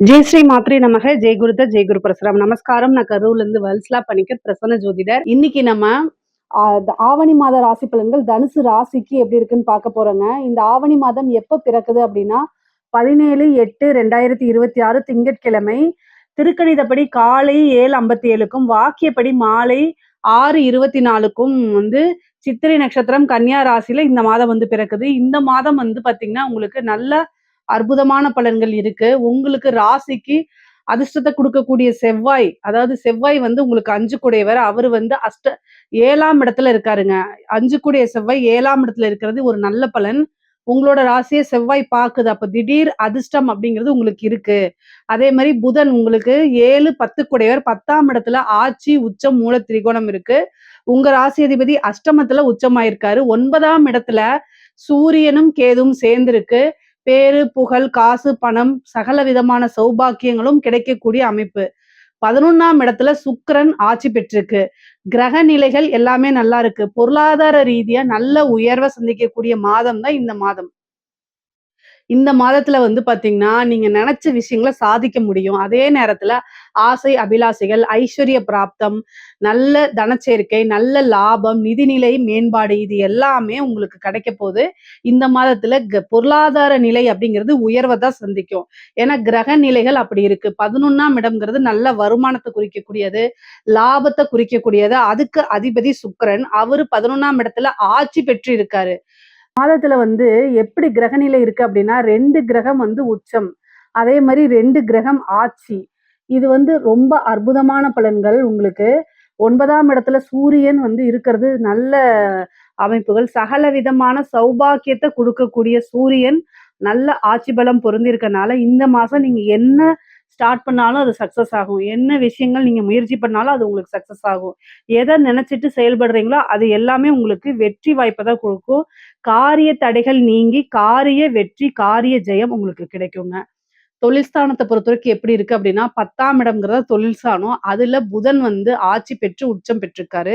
ஜெய் ஸ்ரீ மாத்ரே நமக. ஜெய் குருத ஜெய் குரு பரசுராம். நமஸ்காரம். நான் கரூர்ல இருந்து வல்சலா பணிக்கர் பிரசன்ன ஜோதிடர். இன்னைக்கு நம்ம ஆவணி மாத ராசி பலன்கள் தனுசு ராசிக்கு எப்படி இருக்குன்னு பார்க்க போறோங்க. இந்த ஆவணி மாதம் எப்ப பிறக்குது அப்படின்னா 17/8/2026 திங்கட்கிழமை. திருக்கணிதப்படி காலை 7:57க்கும் வாக்கியப்படி மாலை 6:24க்கும் சித்திரை நட்சத்திரம் கன்னியா ராசியில இந்த மாதம் பிறக்குது. இந்த மாதம் பாத்தீங்கன்னா உங்களுக்கு நல்ல அற்புதமான பலன்கள் இருக்கு. உங்களுக்கு ராசிக்கு அதிர்ஷ்டத்தை கொடுக்கக்கூடிய செவ்வாய், அதாவது செவ்வாய் உங்களுக்கு 5 கூடையவர். அவரு 7ஆம் இடத்துல இருக்காருங்க. 5 கூடிய செவ்வாய் 7ஆம் இடத்துல இருக்கிறது ஒரு நல்ல பலன். உங்களோட ராசியை செவ்வாய் பாக்குது. அப்ப திடீர் அதிர்ஷ்டம் அப்படிங்கிறது உங்களுக்கு இருக்கு. அதே மாதிரி புதன் உங்களுக்கு 7, 10 கூடையவர். 10ஆம் இடத்துல ஆட்சி, உச்சம், மூல திரிகோணம் இருக்கு. உங்க ராசி அதிபதி அஷ்டமத்துல உச்சமாயிருக்காரு. 9ஆம் இடத்துல சூரியனும் கேதுவும் சேர்ந்திருக்கு. பேரு, புகழ், காசு, பணம், சகல விதமான சௌபாக்கியங்களும் கிடைக்கக்கூடிய அமைப்பு. 11ஆம் இடத்துல சுக்கிரன் ஆட்சி பெற்றிருக்கு. கிரக நிலைகள் எல்லாமே நல்லா இருக்கு. பொருளாதார ரீதியா நல்ல உயர்வை சந்திக்கக்கூடிய மாதம் தான் இந்த மாதம். இந்த மாதத்துல பாத்தீங்கன்னா நீங்க நினைச்ச விஷயங்களை சாதிக்க முடியும். அதே நேரத்துல ஆசை அபிலாசைகள், ஐஸ்வர்ய பிராப்தம், நல்ல தனச்சேர்க்கை, நல்ல லாபம், நிதிநிலை மேம்பாடு இது எல்லாமே உங்களுக்கு கிடைக்க போகுது. இந்த மாதத்துல பொருளாதார நிலை அப்படிங்கிறது உயர்வை தான் சந்திக்கும். ஏன்னா கிரக நிலைகள் அப்படி இருக்கு. 11ஆம் இடம்ங்கிறது நல்ல வருமானத்தை குறிக்கக்கூடியது, லாபத்தை குறிக்கக்கூடியது. அதுக்கு அதிபதி சுக்கிரன். அவரு 11ஆம் இடத்துல ஆட்சி பெற்று இருக்காரு. மாதத்துல எப்படி கிரகநிலை இருக்கு அப்படின்னா 2 கிரகம் உச்சம், அதே மாதிரி 2 கிரகம் ஆட்சி. இது ரொம்ப அற்புதமான பலன்கள் உங்களுக்கு. 9ஆம் இடத்துல சூரியன் இருக்கிறது நல்ல அமைப்புகள். சகல விதமான சௌபாக்கியத்தை கொடுக்கக்கூடிய சூரியன் நல்ல ஆட்சி பலம் பொருந்திருக்கனால இந்த மாசம் நீங்க என்ன ஸ்டார்ட் பண்ணாலும் அது சக்சஸ் ஆகும். என்ன விஷயங்கள் நீங்க முயற்சி பண்ணாலும் அது உங்களுக்கு சக்சஸ் ஆகும். எதை நினைச்சிட்டு செயல்படுறீங்களோ அது எல்லாமே உங்களுக்கு வெற்றி வாய்ப்பை தான் கொடுக்கும். காரிய தடைகள் நீங்கி காரிய வெற்றி, காரிய ஜெயம் உங்களுக்கு கிடைக்குங்க. தொழில் ஸ்தானத்தை பொறுத்தவரைக்கும் எப்படி இருக்கு அப்படின்னா 10ஆம் இடம்ங்கிறத தொழில் ஸ்தானம். அதுல புதன் ஆட்சி பெற்று உச்சம் பெற்றிருக்காரு.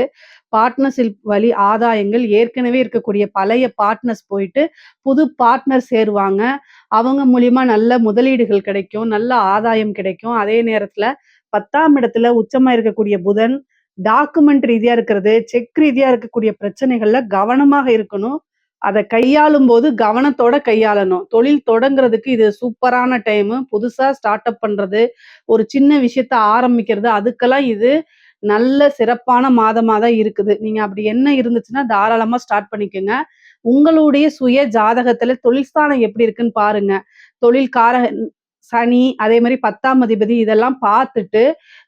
பார்ட்னர்ஷிப் வழி ஆதாயங்கள், ஏற்கனவே இருக்கக்கூடிய பழைய பார்ட்னர்ஸ் போயிட்டு புது பார்ட்னர் சேருவாங்க. அவங்க மூலியமா நல்ல முதலீடுகள் கிடைக்கும், நல்ல ஆதாயம் கிடைக்கும். அதே நேரத்துல 10ஆம் இடத்துல உச்சமா இருக்கக்கூடிய புதன் டாக்குமெண்ட் ரீதியா இருக்கிறது, செக் ரீதியா இருக்கக்கூடிய பிரச்சனைகள்ல கவனமாக இருக்கணும். அதை கையாளும் போது கவனத்தோட கையாளணும். தொழில் தொடங்குறதுக்கு இது சூப்பரான டைமு. புதுசா ஸ்டார்ட் அப் பண்றது, ஒரு சின்ன விஷயத்த ஆரம்பிக்கிறது, அதுக்கெல்லாம் இது நல்ல சிறப்பான மாதமா தான் இருக்குது. நீங்க அப்படி என்ன இருந்துச்சுன்னா தாராளமா ஸ்டார்ட் பண்ணிக்கோங்க. உங்களுடைய சுய ஜாதகத்துல தொழில் ஸ்தானம் எப்படி இருக்குன்னு பாருங்க. தொழில் சனி, அதே மாதிரி 10ஆம் அதிபதி இதெல்லாம் பார்த்துட்டு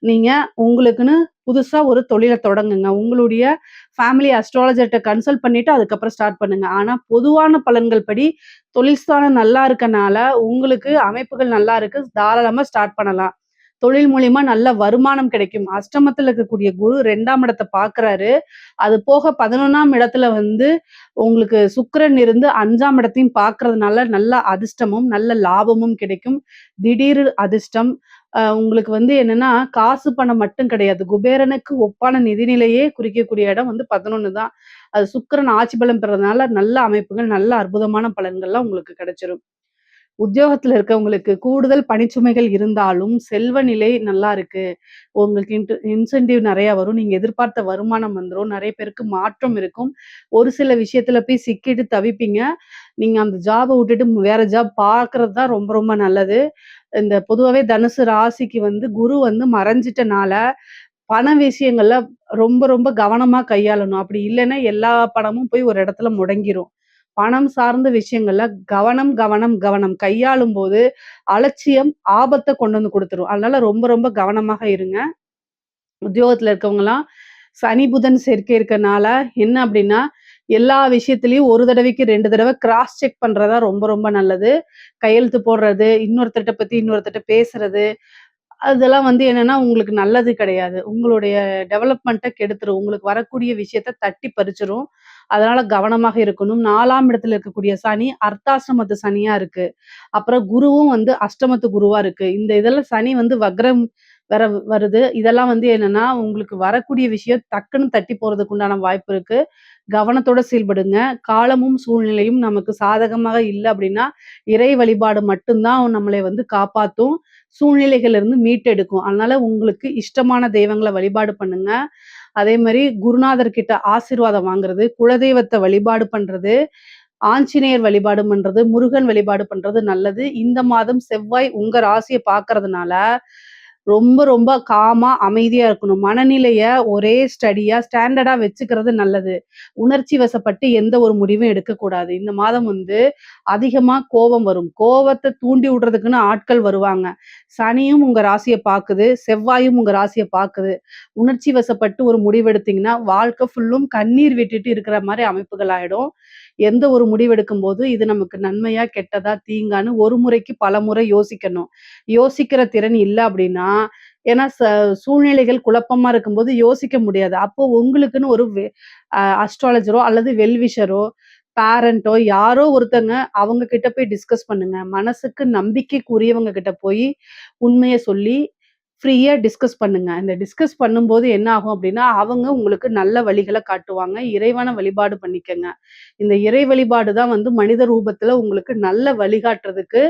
நீங்க உங்களுக்குன்னு புதுசா ஒரு தொழிலை தொடங்குங்க. உங்களுடைய ஃபேமிலி அஸ்ட்ராலஜர்கிட்ட கன்சல்ட் பண்ணிட்டு அதுக்கப்புறம் ஸ்டார்ட் பண்ணுங்க. ஆனா பொதுவான பலன்கள் படி தொழில் ஸ்தானம் நல்லா இருக்கனால உங்களுக்கு அமைப்புகள் நல்லா இருக்கு. தாராளமா ஸ்டார்ட் பண்ணலாம். தொழில் மூலியமா நல்ல வருமானம் கிடைக்கும். அஷ்டமத்துல இருக்கக்கூடிய குரு 2ஆம் இடத்தை பார்க்கிறாரு. அது போக 11ஆம் இடத்துல உங்களுக்கு சுக்கிரன் இருந்து 5ஆம் இடத்தையும் பார்க்கறதுனால நல்ல அதிர்ஷ்டமும் நல்ல லாபமும் கிடைக்கும். திடீர் அதிர்ஷ்டம். உங்களுக்கு என்னன்னா காசு பணம் மட்டும் கிடையாது. குபேரனுக்கு ஒப்பான நிதிநிலையே குறிக்கக்கூடிய இடம் 11 தான். அது சுக்கிரன் ஆட்சி பலம் பெறதுனால நல்ல அமைப்புகள், நல்ல அற்புதமான பலன்கள்லாம் உங்களுக்கு கிடைச்சிரும். உத்தியோகத்துல இருக்கவங்களுக்கு கூடுதல் பணிச்சுமைகள் இருந்தாலும் செல்வ நிலை நல்லா இருக்கு. உங்களுக்கு இன்சென்டிவ் நிறைய வரும். நீங்க எதிர்பார்த்த வருமானம் வந்துரும். நிறைய பேருக்கு மாற்றம் இருக்கும். ஒரு சில விஷயத்துல போய் சிக்கிட்டு தவிப்பீங்க. நீங்க அந்த ஜாப விட்டுட்டு வேற ஜாப் பார்க்கறது தான் ரொம்ப ரொம்ப நல்லது. இந்த பொதுவாவே தனுசு ராசிக்கு குரு மறைஞ்சிட்டனால பண விஷயங்கள்ல ரொம்ப ரொம்ப கவனமா கையாளணும். அப்படி இல்லைன்னா எல்லா பணமும் போய் ஒரு இடத்துல முடங்கிரும். பணம் சார்ந்த விஷயங்கள்ல கவனம், கவனம், கவனம். கையாளும் போது அலட்சியம் ஆபத்தை கொண்டு கொடுத்துரும். அதனால ரொம்ப ரொம்ப கவனமாக இருங்க. உத்தியோகத்துல இருக்கவங்கலாம் சனி புதன் சேர்க்கை இருக்கனால என்ன அப்படின்னா எல்லா விஷயத்திலயும் ஒரு தடவைக்கு 2 தடவை கிராஸ் செக் பண்றதா ரொம்ப ரொம்ப நல்லது. கையெழுத்து போடுறது, இன்னொருத்தர்ட்ட பத்தி இன்னொருத்தர்ட்ட பேசுறது, அதெல்லாம் என்னன்னா உங்களுக்கு நல்லது கிடையாது. உங்களுடைய டெவலப்மெண்ட்ட கெடுத்துரும். உங்களுக்கு வரக்கூடிய விஷயத்த தட்டி பறிச்சுரும். அதனால கவனமாக இருக்கணும். 4ஆம் இடத்துல இருக்கக்கூடிய சனி அர்த்தாசிரமத்து சனியா இருக்கு. அப்புறம் குருவும் அஷ்டமத்து குருவா இருக்கு. இந்த இதெல்லாம் சனி வக்ரம் வேற வருது. இதெல்லாம் வந்து என்னன்னா, உங்களுக்கு வரக்கூடிய விஷயம் டக்குன்னு தட்டி போறதுக்கு உண்டான வாய்ப்பு இருக்கு. கவனத்தோட செயல்படுங்க. காலமும், சூழ்நிலையும் நமக்கு சாதகமாக இல்ல அப்டின்னா, இறை வழிபாடு மட்டும் தான் நம்மளை வந்து காப்பாத்தும். சூழ்நிலைகள்ல இருந்து மீட்டெடுக்கும். அதனால உங்களுக்கு இஷ்டமான தெய்வங்கள வழிபாடு பண்ணுங்க. அதே மாரி குருநாதர் கிட்ட ஆசீர்வாதம் வாங்குறது, குலதெய்வத்த வழிபாடு பண்றது, ஆஞ்சநேயர் வழிபாடு பண்றது, முருகன் வழிபாடு பண்றது நல்லது. இந்த மாதம் செவ்வாய் உங்க ராசிய பார்க்கறதுனால, ரொம்ப ரொம்ப காமா, அமைதியா இருக்கணும். மனநிலைய ஒரே ஸ்டாண்டர்டா வச்சுக்கிறது நல்லது. உணர்ச்சி வசப்பட்டு எந்த ஒரு முடிவும் எடுக்கக்கூடாது. இந்த மாதம் வந்து அதிகமா கோவம் வரும். கோவத்த தூண்டி விடுறதுக்குன்னு ஆட்கள் வருவாங்க. சனியும் உங்க ராசிய பாக்குது, செவ்வாயும் உங்க ராசிய பாக்குது. உணர்ச்சி வசப்பட்டு ஒரு முடிவெடுத்தீங்கன்னா, வாழ்க்கை ஃபுல்லும் கண்ணீர் விட்டுட்டு இருக்கிற மாரி அமைப்புகள் ஆயிடும். எந்த ஒரு முடிவெடுக்கும்போது, இது நமக்கு நன்மையா, கெட்டதா, தீங்கான்னு ஒரு முறைக்கு பலமுறை யோசிக்கணும். யோசிக்கிற திறன் இல்ல அப்டின்னா, ஏன்னா சூழ்நிலைகள் குழப்பமா இருக்கும்போது யோசிக்க முடியாது. அப்போ உங்களுக்குன்னு ஒரு அஸ்ட்ராலஜரோ அல்லது வெல்விஷரோ, பேரண்டோ யாரோ ஒருத்தங்க அவங்க கிட்ட போய் டிஸ்கஸ் பண்ணுங்க. மனசுக்கு நம்பிக்கைக்குரியவங்க கிட்ட போய் உண்மைய சொல்லி ஃப்ரீயா டிஸ்கஸ் பண்ணுங்க. இந்த டிஸ்கஸ் பண்ணும்போது என்ன ஆகும் அப்டின்னா, அவங்க உங்களுக்கு நல்ல வழிகள காட்டுவாங்க. இறைவன வழிபாடு பண்ணிக்கங்க. இந்த இறை வழிபாடு தான் வந்து மனித ரூபத்துல உங்களுக்கு நல்ல வழிகாட்டுறதுக்கு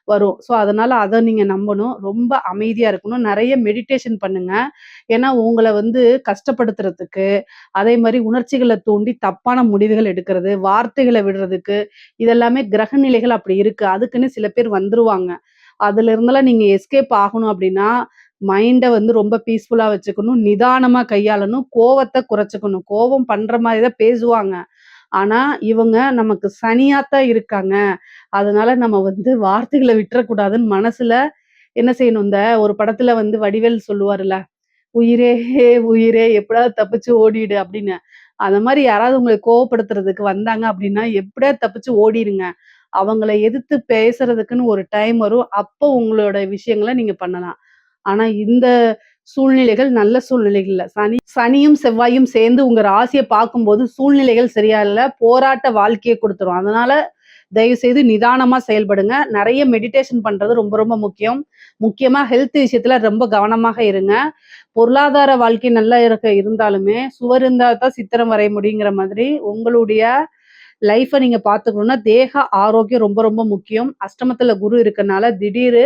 வரும். ஸோ, அதனால அத நீங்க நம்பணும். ரொம்ப அமைதியா இருக்கணும். நெறைய மெடிடேஷன் பண்ணுங்க. ஏன்னா, உங்கள வந்து கஷ்டப்படுத்துறதுக்கு, அதே மாரி உணர்ச்சிகள தூண்டி தப்பான முடிவுகள் எடுக்கிறது, வார்த்தைகள விடுறதுக்கு, இதெல்லாமே கிரக நிலைகள் அப்படி இருக்கு. அதுக்குன்னு சில பேர் வந்துருவாங்க. அதுல இருந்தெல்லாம் நீங்க எஸ்கேப் ஆகணும் அப்படின்னா, மைண்ட வந்து ரொம்ப பீஸ்ஃபுல்லா வச்சுக்கணும். நிதானமா கையாளணும். கோவத்த குறைச்சுக்கணும். கோவம் பண்ற மாரி தான் பேசுவாங்க. ஆனா, இவங்க நமக்கு சனியா தான் இருக்காங்க. அதனால நம்ம வந்து வார்த்தைகள விட்டுறக்கூடாதுன்னு மனசுல என்ன செய்யணும், இந்த ஒரு படத்துல வந்து வடிவேலு சொல்லுவாருல்ல, "உயிரே உயிரே எப்படியாவது தப்பிச்சு ஓடிடு" அப்படின்னு. அந்த மாரி யாராவது உங்கள கோவப்படுத்துறதுக்கு வந்தாங்க அப்படின்னா, எப்படியாவது தப்பிச்சு ஓடிருங்க. அவங்கள எதிர்த்து பேசுறதுக்குன்னு ஒரு டைம் வரும். அப்போ உங்களோட விஷயங்கள நீங்க பண்ணலாம். ஆனா இந்த சூழ்நிலைகள் நல்ல சூழ்நிலைகள் இல்ல. சனியும், செவ்வாயும் சேர்ந்து உங்க ராசிய பார்க்கும்போது சூழ்நிலைகள் சரியா இல்ல. போராட்ட வாழ்க்கைய குடுத்துரும். அதனால தயவு செய்து நிதானமா செயல்படுங்க. நெறைய மெடிடேஷன் பண்றது ரொம்ப ரொம்ப முக்கியம். முக்கியமா ஹெல்த் விஷயத்துல ரொம்ப கவனமாக இருங்க. பொருளாதார வாழ்க்கை நல்லா இருந்தாலுமே, சுவர் இருந்தா தான் சித்திரம் வரைய முடியுங்கிற மாதிரி உங்களுடைய லைஃப நீங்க பார்த்துக்கணும்னா, தேக ஆரோக்கியம் ரொம்ப ரொம்ப முக்கியம். அஷ்டமத்துல குரு இருக்கனால திடீரு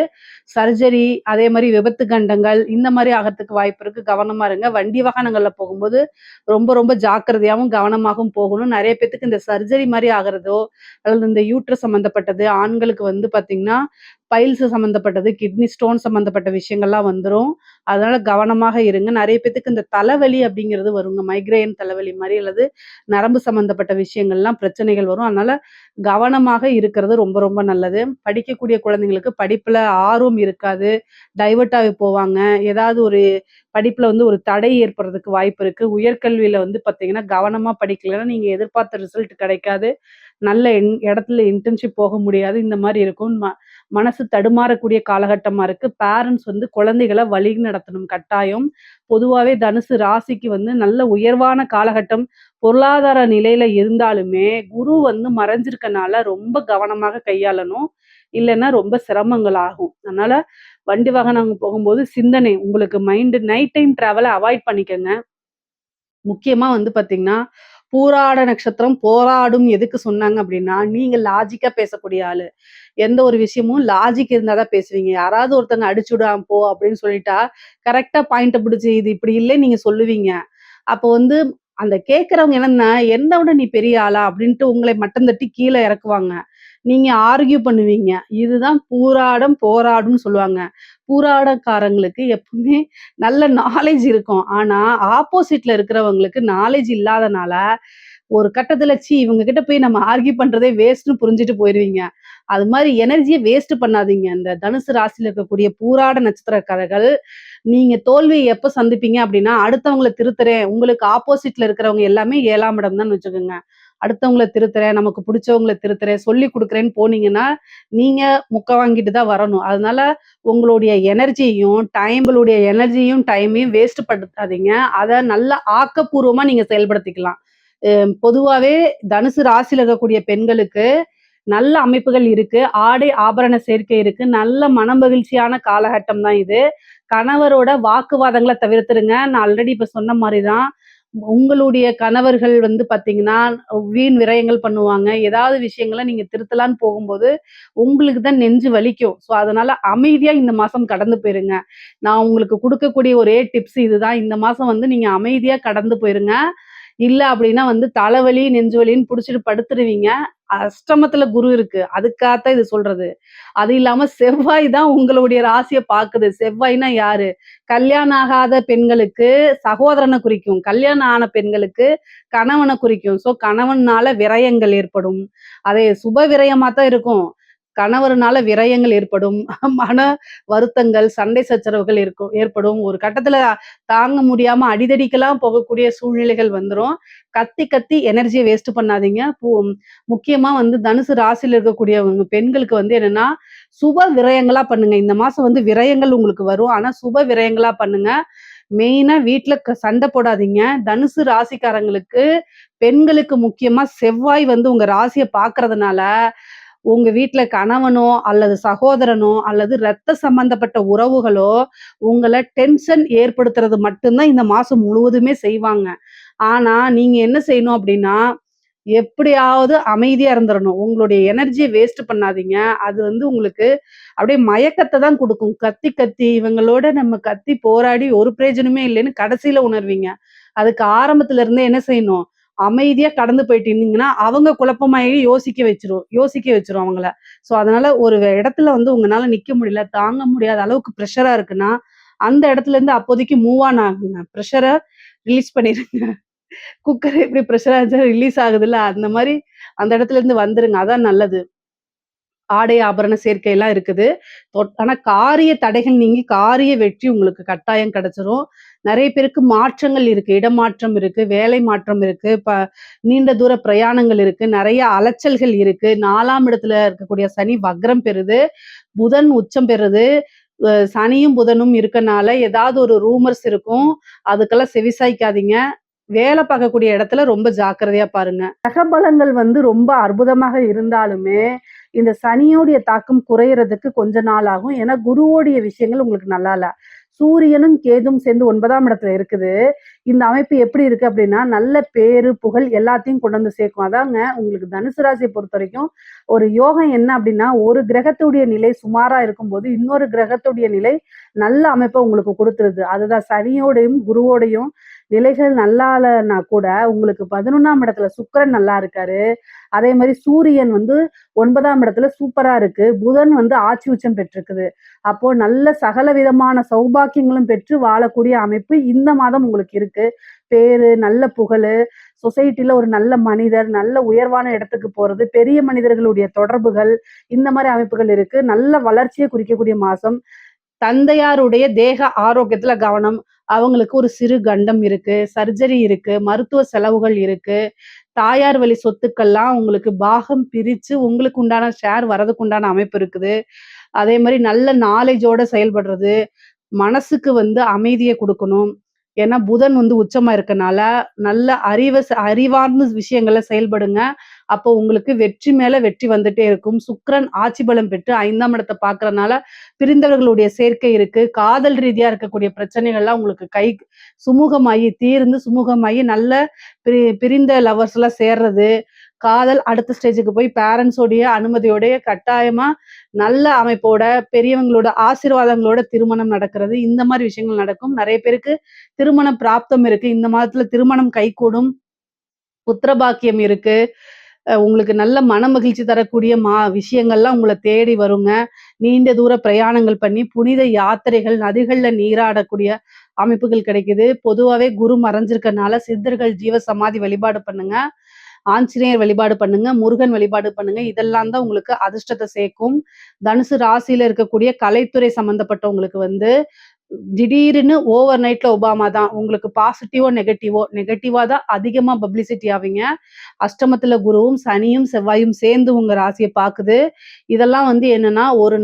சர்ஜரி, அதே மாரி விபத்து கண்டங்கள் இந்த மாரி ஆகறதுக்கு வாய்ப்பு இருக்கு. கவனமா இருங்க. வண்டி வாகனங்கள்ல போகும்போது ரொம்ப ரொம்ப ஜாக்கிரதையாவும், கவனமாகவும் போகணும். நெறைய பேத்துக்கு இந்த சர்ஜரி மாரி ஆகுறதோ, அல்லது இந்த யூட்ரஸ் சம்மந்தப்பட்டது, ஆண்களுக்கு வந்து பார்த்தீங்கன்னா, பைல்ஸ் சம்மந்தப்பட்டது, கிட்னி ஸ்டோன் சம்மந்தப்பட்ட விஷயங்கள்லாம் வந்துரும். அதனால கவனமாக இருங்க. நெறைய பேத்துக்கு இந்த தலைவலி அப்படிங்கிறது வருங்க. மைக்ரேன் தலைவலி மாரி அல்லது நரம்பு சம்மந்தப்பட்ட விஷயங்கள்லாம் பிரச்சனைகள் வரும். அதனால கவனமாக இருக்கிறது ரொம்ப ரொம்ப நல்லது. படிக்கக்கூடிய குழந்தைங்களுக்கு படிப்புல ஆர்வம் இருக்காது. டைவர்ட் ஆகி போவாங்க. ஏதாவது ஒரு படிப்புல வந்து ஒரு தடை ஏற்படுறதுக்கு வாய்ப்பு இருக்கு. உயர்கல்வியில வந்து பார்த்தீங்கன்னா, கவனமா படிக்கலன்னா நீங்க எதிர்பார்த்த ரிசல்ட் கிடைக்காது. நல்ல இடத்துல இன்டர்ன்ஷிப் போக முடியாது. இந்த மாரி இருக்கும். மனசு தடுமாறக்கூடிய காலகட்டமா இருக்கு. பேரண்ட்ஸ் வந்து குழந்தைகள வழி நடத்தணும் கட்டாயம். பொதுவாவே தனுசு ராசிக்கு வந்து நல்ல உயர்வான காலகட்டம். பொருளாதார நிலையில இருந்தாலுமே, குரு வந்து மறைஞ்சிருக்கனால ரொம்ப கவனமாக கையாளணும். இல்லன்னா ரொம்ப சிரமங்கள் ஆகும். அதனால வண்டி வாகனம் போகும்போது சிந்தனை உங்களுக்கு நைட் டைம் டிராவல அவாய்ட் பண்ணிக்கங்க. முக்கியமா வந்து பார்த்தீங்கன்னா, பூராட நட்சத்திரம் போராடும் எதுக்கு சொன்னாங்க அப்டின்னா, நீங்க லாஜிக்கா பேசக்கூடிய ஆளு. எந்த ஒரு விஷயமும் லாஜிக் இருந்தா தான் பேசுவீங்க. யாராவது ஒருத்தங்க அடிச்சுடாம போ அப்படின்னு சொல்லிட்டா, கரெக்ட்டா பாயிண்ட்ட பிடிச்சு இது இப்படி இல்லன்னு நீங்க சொல்லுவீங்க. அப்போ வந்து அந்த கேட்கிறவங்க என்னன்னா, "என்ன விட நீ பெரிய ஆளா?" அப்படின்ட்டு உங்களை மட்டம் தட்டி கீழ இறக்குவாங்க. நீங்க ஆர்க்யூ பண்ணுவீங்க. இதுதான் பூராடம், போராடும்ன்னு சொல்லுவாங்க. பூராடக்காரங்களுக்கு எப்பவுமே நல்ல நாலேட்ஜ் இருக்கும். ஆனா, ஆப்போசிட்ல இருக்கிறவங்களுக்கு நாலேட்ஜ் இல்லாதனால, ஒரு கட்டத்துல இவங்க கிட்ட போய் நம்ம ஆர்க்யூ பண்றதே வேஸ்ட்ன்னு புரிஞ்சுட்டு போயிருவீங்க. அது மாரி எனர்ஜிய வேஸ்ட் பண்ணாதீங்க. இந்த தனுசு ராசியில இருக்கக்கூடிய பூராட நட்சத்திரக்காரர்கள், நீங்க தோல்விய எப்ப சந்திப்பீங்க அப்டின்னா, அடுத்தவங்கள திருத்துறேன். உங்களுக்கு ஆப்போசிட்ல இருக்கிறவங்க எல்லாமே 7ஆம் இடம் தான்னு வச்சுக்கோங்க. அடுத்தவங்கள திருத்துறேன், நமக்கு புடிச்சவங்கள திருத்துறேன், சொல்லிக் குடுக்குறேன்னு போனீங்கன்னா, நீங்க முக்க வாங்கிட்டு தான் வரணும். அதனால உங்களுடைய எனர்ஜியும், டைமையும் வேஸ்ட் படுத்தாதீங்க. அத நல்ல ஆக்கப்பூர்வமா நீங்க செயல்படுத்திக்கலாம். அ பொதுவாவே தனுசு ராசியில இருக்கக்கூடிய பெண்களுக்கு நல்ல அமைப்புகள் இருக்கு. ஆடை, ஆபரண சேர்க்கை இருக்கு. நல்ல மனமகிழ்ச்சியான காலகட்டம் தான் இது. கணவரோட வாக்குவாதங்கள தவிர்த்துருங்க. நான் ஆல்ரெடி இப்ப சொன்ன மாரி தான். உங்களுடைய கணவர்கள் வந்து பார்த்தீங்கன்னா, வீண் விரயங்கள் பண்ணுவாங்க. ஏதாவது விஷயங்கள நீங்க திருத்தலான்னு போகும்போது, உங்களுக்கு தான் நெஞ்சு வலிக்கும். ஸோ, அதனால அமைதியா இந்த மாசம் கடந்து போயிருங்க. நான் உங்களுக்கு குடுக்கக்கூடிய ஒரே டிப்ஸ் இதுதான். இந்த மாசம் வந்து நீங்க அமைதியா கடந்து போயிருங்க. இல்ல அப்டின்னா வந்து தலைவலி, நெஞ்சு வலின்னு புடிச்சுட்டு படுத்துருவீங்க. அஷ்டமத்துல குரு இருக்கு. அதுக்காகத்தான் இது சொல்றது. அது இல்லாம செவ்வாய் தான் உங்களுடைய ராசிய பாக்குது. செவ்வாய்னா யாரு? கல்யாணம் ஆகாத பெண்களுக்கு சகோதரன குறிக்கும். கல்யாணம் ஆன பெண்களுக்கு கணவன குறிக்கும். ஸோ கணவனால விரயங்கள் ஏற்படும். அது சுப விரயமா தான் இருக்கும். கணவருனால விரயங்கள் ஏற்படும். மன வருத்தங்கள், சண்டை சச்சரவுகள் ஏற்படும். ஒரு கட்டத்துல தாங்க முடியாம அடிதடிக்கெல்லாம் போகக்கூடிய சூழ்நிலைகள் வந்துரும். கத்தி கத்தி எனர்ஜிய வேஸ்ட் பண்ணாதீங்க. முக்கியமா வந்து தனுசு ராசியில இருக்கக்கூடியவங்க பெண்களுக்கு வந்து என்னன்னா, சுப விரயங்களா பண்ணுங்க. இந்த மாசம் வந்து விரயங்கள் உங்களுக்கு வரும். ஆனா சுப விரயங்களா பண்ணுங்க. மெயினா வீட்ல சண்டை போடாதீங்க. தனுசு ராசிக்காரங்களுக்கு, பெண்களுக்கு முக்கியமா செவ்வாய் வந்து உங்க ராசிய பார்க்கறதுனால, உங்க வீட்ல கணவனோ, அல்லது சகோதரனோ, அல்லது ரத்த சம்பந்தப்பட்ட உறவுகளோ, உங்கள டென்ஷன் ஏற்படுத்துறது மட்டும் தான் இந்த மாசம் முழுவதுமே செய்வாங்க. ஆனா, நீங்க என்ன செய்யணும் அப்டின்னா, எப்படியாவது அமைதியா இருந்துறணும். உங்களுடைய எனர்ஜிய வேஸ்ட் பண்ணாதீங்க. அது வந்து உங்களுக்கு அப்படியே மயக்கத்த தான் குடுக்கும். கத்தி கத்தி இவங்களோட நம்ம கத்தி போராடி ஒரு பிரயோஜனமே இல்லைன்னு கடைசியில உணர்வீங்க. அதுக்கு ஆரம்பத்துல இருந்தே என்ன செய்யணும்? அமைதியா கடந்து போயிட்டீங்கன்னா, அவங்க குழப்பமாயி யோசிக்க வச்சுரும் அவங்கள. ஸோ அதனால ஒரு இடத்துல வந்து உங்கனால நிக்க முடியல, தாங்க முடியாத அளவுக்கு பிரஷரா இருக்குன்னா, அந்த இடத்துல இருந்து அப்போதைக்கு மூவ் ஆன் ஆகுங்க. பிரஷர ரிலீஸ் பண்ணிருங்க. குக்கர் எப்படி பிரஷரா இருந்துச்சா ரிலீஸ் ஆகுதுல்ல, அந்த மாரி அந்த இடத்துல இருந்து வந்துருங்க. அதான் நல்லது. ஆடை ஆபரண சேர்க்கைலாம் இருக்குது. ஆனா காரிய தடைகள் நீங்கி காரிய வெற்றி உங்களுக்கு கட்டாயம் கிடைச்சிரும். நெறைய பேருக்கு மாற்றங்கள் இருக்கு. இடமாற்றம் இருக்கு, வேலை மாற்றம் இருக்கு, நீண்ட தூர பிரயாணங்கள் இருக்கு, நெறைய அலைச்சல்கள் இருக்கு. 4ஆம் இடத்துல இருக்கக்கூடிய சனி வக்ரம் பெறுது, புதன் உச்சம் பெறுது. சனியும், புதனும் இருக்கனால ஏதாவது ஒரு ரூமர்ஸ் இருக்கும். அதுக்கெல்லாம் செவிசாய்க்காதீங்க. வேலை பார்க்கக்கூடிய இடத்துல ரொம்ப ஜாக்கிரதையா பாருங்க. கிரகபலங்கள் வந்து ரொம்ப அற்புதமாக இருந்தாலுமே, இந்த சனியோடைய தாக்கம் குறையறதுக்கு கொஞ்ச நாள் ஆகும். ஏன்னா, குருவோடைய விஷயங்கள் உங்களுக்கு நல்லா இல்ல. சூரியனும், கேதும் சேர்ந்து 9ஆம் இடத்துல இருக்குது. இந்த அமைப்பு எப்படி இருக்கு அப்படின்னா, நல்ல பேரு, புகழ் எல்லாத்தையும் கொண்டு வந்து சேர்க்கும். அதாங்க உங்களுக்கு தனுசு ராசிய பொறுத்தவரைக்கும், ஒரு யோகம் என்ன அப்படின்னா, ஒரு கிரகத்துடைய நிலை சுமாரா இருக்கும்போது, இன்னொரு கிரகத்துடைய நிலை நல்ல அமைப்ப உங்களுக்கு குடுத்துருது. அதுதான் சனியோடையும், குருவோடையும் நிலைகள் நல்லா இல்லன்னா கூட, உங்களுக்கு 11ஆம் இடத்துல சுக்கிரன் நல்லா இருக்காரு. அதே மாரி சூரியன் வந்து 9ஆம் இடத்துல சூப்பரா இருக்கு. புதன் வந்து ஆட்சி உச்சம் பெற்றிருக்குது. அப்போ நல்ல சகல விதமான சௌபாக்கியங்களும் பெற்று வாழக்கூடிய அமைப்பு இந்த மாதம் உங்களுக்கு இருக்கு. பேரு, நல்ல புகழு, சொசைட்டில ஒரு நல்ல மனிதர், நல்ல உயர்வான இடத்துக்கு போறது, பெரிய மனிதர்களுடைய தொடர்புகள், இந்த மாரி அமைப்புகள் இருக்கு. நல்ல வளர்ச்சிய குறிக்கக்கூடிய மாசம். தந்தையாருடைய தேக ஆரோக்கியத்துல கவனம். அவங்களுக்கு ஒரு சிறு கண்டம் இருக்கு, சர்ஜரி இருக்கு, மருத்துவ செலவுகள் இருக்கு. தாயார் வழி சொத்துக்கள்லாம் உங்களுக்கு பாகம் பிரிச்சு உங்களுக்கு உண்டான ஷேர் வரதுக்கு உண்டான அமைப்பு இருக்குது. அதே மாரி நல்ல நாலேட்ஜோட செயல்படுறது, மனசுக்கு வந்து அமைதிய குடுக்கணும். ஏன்னா புதன் வந்து உச்சமா இருக்கனால, நல்ல அறிவார்ந்த விஷயங்கள்ல செயல்படுங்க. அப்போ உங்களுக்கு வெற்றி மேல வெற்றி வந்துட்டே இருக்கும். சுக்கிரன் ஆட்சி பலம் பெற்று 5ஆம் இடத்த பார்க்கறனால, பிரிந்தவர்களுடைய சேர்க்கை இருக்கு. காதல் ரீதியா இருக்கக்கூடிய பிரச்சனைகள்லாம் உங்களுக்கு சுமூகமாயி தீர்ந்து சுமூகமாயி நல்ல பிரிந்த லவர்ஸ்லாம் சேர்றது, காதல் அடுத்த ஸ்டேஜுக்கு போய் பேரண்ட்ஸோடைய அனுமதியோடைய கட்டாயமா நல்ல அமைப்போட, பெரியவங்களோட ஆசீர்வாதங்களோட திருமணம் நடக்கிறது. இந்த மாரி விஷயங்கள் நடக்கும். நெறைய பேருக்கு திருமண பிராப்தம் இருக்கு. இந்த மாதத்துல திருமணம் கைகூடும். புத்திர பாக்கியம் இருக்கு. உங்களுக்கு நல்ல மனமகிழ்ச்சி தரக்கூடிய விஷயங்கள்லாம் உங்கள தேடி வருங்க. நீண்ட தூர பிரயாணங்கள் பண்ணி, புனித யாத்திரைகள், நதிகள்ல நீராடக்கூடிய அமைப்புகள் கிடைக்குது. பொதுவாவே குரு மறைஞ்சிருக்கனால சித்தர்கள் ஜீவ சமாதி வழிபாடு பண்ணுங்க. ஆஞ்சநேயர் வழிபாடு பண்ணுங்க, முருகன் வழிபாடு பண்ணுங்க. இதெல்லாம் தான் உங்களுக்கு அதிர்ஷ்டத்த சேர்க்கும். தனுசு ராசியில இருக்கக்கூடிய கலைத்துறை சம்மந்தப்பட்டவங்களுக்கு வந்து திடீர்னு ஓவர் நைட்ல ஒபாமா தான். உங்களுக்கு நெகட்டிவா தான் அதிகமா பப்ளிசிட்டி ஆவீங்க. அஷ்டமத்துல குருவும், சனியும், செவ்வாயும் சேர்ந்து உங்க ராசிய பாக்குது. இதெல்லாம் வந்து என்னன்னா, ஓவர்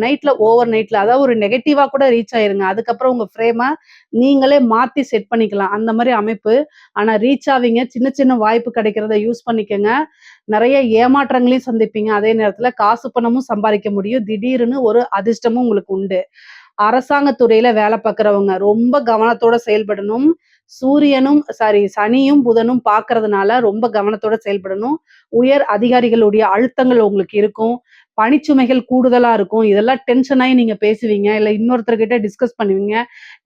நைட்ல அதாவது ஒரு நெகட்டிவா கூட ரீச் ஆயிருங்க. அதுக்கப்புறம் உங்க ஃப்ரேம நீங்களே மாத்தி செட் பண்ணிக்கலாம். அந்த மாரி அமைப்பு. ஆனா ரீச் ஆவீங்க. சின்ன சின்ன வாய்ப்பு கிடைக்கிறத யூஸ் பண்ணிக்கங்க. நெறைய ஏமாற்றங்களையும் சந்திப்பீங்க. அதே நேரத்துல காசு பணமும் சம்பாரிக்க முடியும். திடீர்னு ஒரு அதிர்ஷ்டமும் உங்களுக்கு உண்டு. அரசாங்கத் துறையில வேலை பார்க்குறவங்க ரொம்ப கவனத்தோட செயல்படணும். சனியும், புதனும் பார்க்கறதுனால ரொம்ப கவனத்தோட செயல்படணும். உயர் அதிகாரிகளுடைய அழுத்தங்கள் உங்களுக்கு இருக்கும். பணிச்சுமைகள் கூடுதலா இருக்கும். இதெல்லாம் டென்ஷன் ஆயி நீங்க பேசுவீங்க. இல்ல இன்னொருத்தர்கிட்ட டிஸ்கஸ் பண்ணுவீங்க.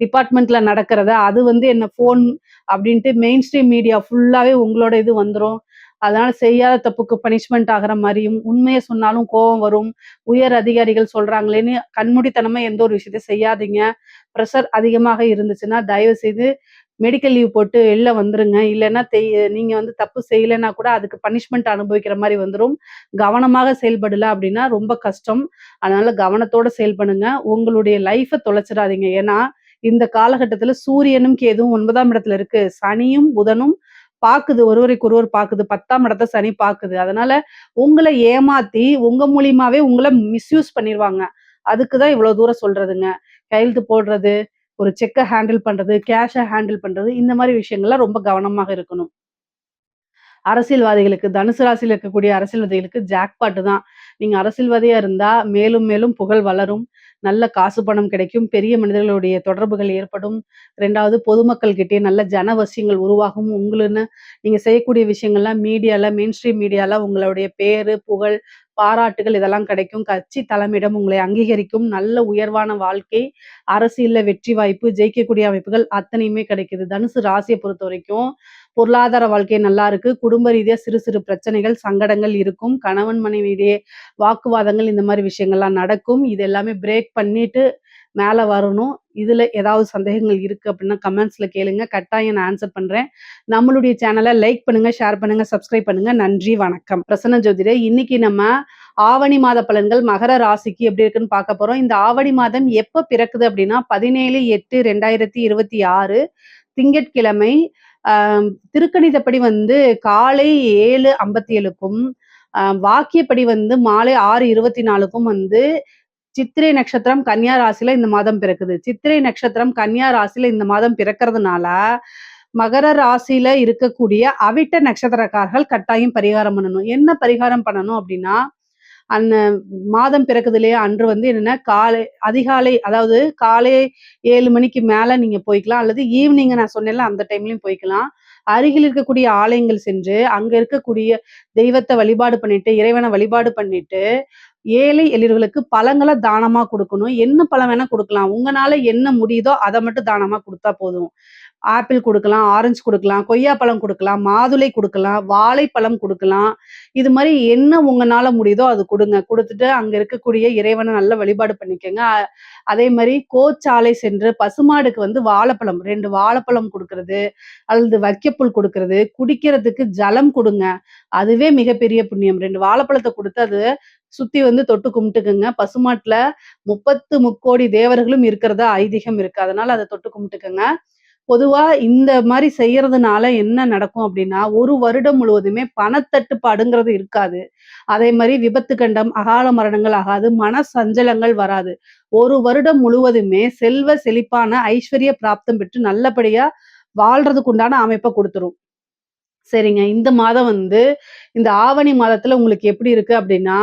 டிபார்ட்மெண்ட்ல நடக்கிறத. அது வந்து என்ன ஃபோன் அப்படின்ட்டு மெயின் ஸ்ட்ரீம் மீடியா ஃபுல்லாவே உங்களோட இது வந்துரும். அதனால செய்யாத தப்புக்கு பனிஷ்மென்ட் ஆகுற மாரியும், உண்மைய சொன்னாலும் கோவம் வரும். உயர் அதிகாரிகள் சொல்றாங்களேன்னு கண்மூடித்தனமா எந்த ஒரு விஷயத்தையும் செய்யாதீங்க. பிரஷர் அதிகமாக இருந்துச்சுன்னா, தயவு செய்து மெடிக்கல் லீவ் போட்டு வெளில வந்துருங்க. இல்லன்னா நீங்க வந்து தப்பு செய்யலைன்னா கூட அதுக்கு பனிஷ்மென்ட் அனுபவிக்கிற மாரி வந்துரும். கவனமாக செயல்படல அப்படின்னா ரொம்ப கஷ்டம். அதனால கவனத்தோட செயல்படுங்க. உங்களுடைய லைஃப தொலைச்சிடாதீங்க. ஏன்னா, இந்த காலகட்டத்தில சூரியனும், கேதுவும் 9ஆம் இடத்துல இருக்கு. சனியும், புதனும் பாக்குது. ஒருவருக்கொருவர் பாக்குது. 10ஆம் இடத்த சனி பாக்குது. அதனால உங்கள ஏமாத்தி, உங்க மூலியமாவே உங்கள மிஸ்யூஸ் பண்ணிருவாங்க. அதுக்கு தான் இவ்வளோ தூரம் சொல்றதுங்க. கையெழுத்து போடுறது, ஒரு செக்க ஹேண்டில் பண்றது, கேஷ ஹேண்டில் பண்றது, இந்த மாரி விஷயங்கள்லாம் ரொம்ப கவனமாக இருக்கணும். அரசியல்வாதிகளுக்கு தனுசு ராசியில இருக்கக்கூடிய அரசியல்வாதிகளுக்கு ஜாக்பாட் தான். நீங்க அரசியல்வாதியா இருந்தா மேலும் மேலும் புகழ் வளரும். நல்ல காசு பணம் கிடைக்கும். பெரிய மனிதர்களுடைய தொடர்புகள் ஏற்படும். 2வது பொதுமக்கள் கிட்டயே நல்ல ஜனவசியங்கள் உருவாகும். நீங்க செய்யக்கூடிய விஷயங்கள்லாம் மெயின் ஸ்ட்ரீம் மீடியால உங்களுடைய பேரு, புகழ், பாராட்டுகள் இதெல்லாம் கிடைக்கும். கட்சி தலைமையிடம் உங்களை அங்கீகரிக்கும். நல்ல உயர்வான வாழ்க்கை, அரசியல்ல வெற்றி வாய்ப்பு, ஜெயிக்கக்கூடிய அமைப்புகள் அத்தனையுமே கிடைக்குது. தனுசு ராசிய பொறுத்தவரைக்கும் பொருளாதார வாழ்க்கை நல்லா இருக்கு. குடும்ப ரீதியா சிறு சிறு பிரச்சனைகள், சங்கடங்கள் இருக்கும். கணவன் மனைவி இடையே வாக்குவாதங்கள் இந்த மாரி விஷயங்கள்லாம் நடக்கும். இது எல்லாமே பிரேக் பண்ணிட்டு மேல வரணும். இதுல ஏதாவது சந்தேகங்கள் இருக்கு அப்படின்னா கமெண்ட்ஸ்ல கேளுங்க. கட்டாயம் நான் ஆன்சர் பண்றேன். நம்மளுடைய சேனல லைக் பண்ணுங்க, ஷேர் பண்ணுங்க, சப்ஸ்கிரைப் பண்ணுங்க. நன்றி, வணக்கம். பிரசன்ன ஜோதிடர். இன்னைக்கு நம்ம ஆவணி மாத பலன்கள் மகர ராசிக்கு எப்படி இருக்குன்னு பார்க்க போறோம். இந்த ஆவணி மாதம் எப்ப பிறக்குது அப்படின்னா 17/8/2026 திங்கட்கிழமை. திருக்கணிதப்படி வந்து காலை 7:57க்கும் வாக்கியப்படி வந்து மாலை 6:24க்கும் வந்து சித்திரை நட்சத்திரம் கன்னியா ராசியில இந்த மாதம் பிறக்குது. சித்திரை நட்சத்திரம் கன்னியா ராசியில இந்த மாதம் பிறக்கிறதுனால, மகர ராசியில இருக்கக்கூடிய அவிட்ட நட்சத்திரக்காரர்கள் கட்டாயம் பரிகாரம் பண்ணணும். என்ன பரிகாரம் பண்ணணும் அப்படின்னா, அந்த மாதம் பிறக்குது இல்லையா? அன்று வந்து என்னன்னா, அதிகாலை அதாவது காலை 7 மணிக்கு மேல நீங்க போய்க்கலாம். அல்லது ஈவினிங் நான் சொன்னேன்ல அந்த டைம்லயும் போய்க்கலாம். அருகில் இருக்கக்கூடிய ஆலயங்கள் சென்று, அங்க இருக்கக்கூடிய தெய்வத்த வழிபாடு பண்ணிட்டு, இறைவன வழிபாடு பண்ணிட்டு, ஏழை எளியவர்களுக்கு பழங்கள தானமா குடுக்கணும். என்ன பழம் வேணா குடுக்கலாம். உங்கனால என்ன முடியுதோ அத மட்டும் தானமா குடுத்தா போதும். ஆப்பிள் குடுக்கலாம், ஆரஞ்சு குடுக்கலாம், கொய்யாப்பழம் குடுக்கலாம், மாதுளை குடுக்கலாம், வாழைப்பழம் குடுக்கலாம். இது மாரி என்ன உங்கனால முடியுதோ அது குடுங்க. குடுத்துட்டு அங்க இருக்கக்கூடிய இறைவன நல்லா வழிபாடு பண்ணிக்கங்க. அதே மாரி கோச்சாலை சென்று பசுமாடுக்கு வந்து வாழைப்பழம் 2 வாழைப்பழம் குடுக்குறது, அல்லது வைக்கப்புல் குடுக்குறது, குடிக்கிறதுக்கு ஜலம் குடுங்க. அதுவே மிகப்பெரிய புண்ணியம். 2 வாழைப்பழத்த குடுத்து அது சுத்தி வந்து தொட்டு கும்பிட்டுக்குங்க. பசுமாட்டுல 30 முக்கோடி தேவர்களும் இருக்கிறதா ஐதீகம் இருக்கு. அதனால அத தொட்டு கும்பிட்டுக்கங்க. பொதுவா இந்த மாரி செய்யறதுனால என்ன நடக்கும் அப்டின்னா, 1 வருடம் முழுவதுமே பணத்தட்டுப்பாடுங்கிறது இருக்காது. அதே மாரி விபத்து கண்டம், அகால மரணங்கள் ஆகாது. மன சஞ்சலங்கள் வராது. 1 வருடம் முழுவதுமே செல்வ செழிப்பான ஐஸ்வர்ய பிராப்தம் பெற்று நல்லபடியா வாழ்றதுக்கு உண்டான அமைப்ப குடுத்துரும். சரிங்க. இந்த மாதம் வந்து இந்த ஆவணி மாதத்துல உங்களுக்கு எப்படி இருக்கு அப்டின்னா,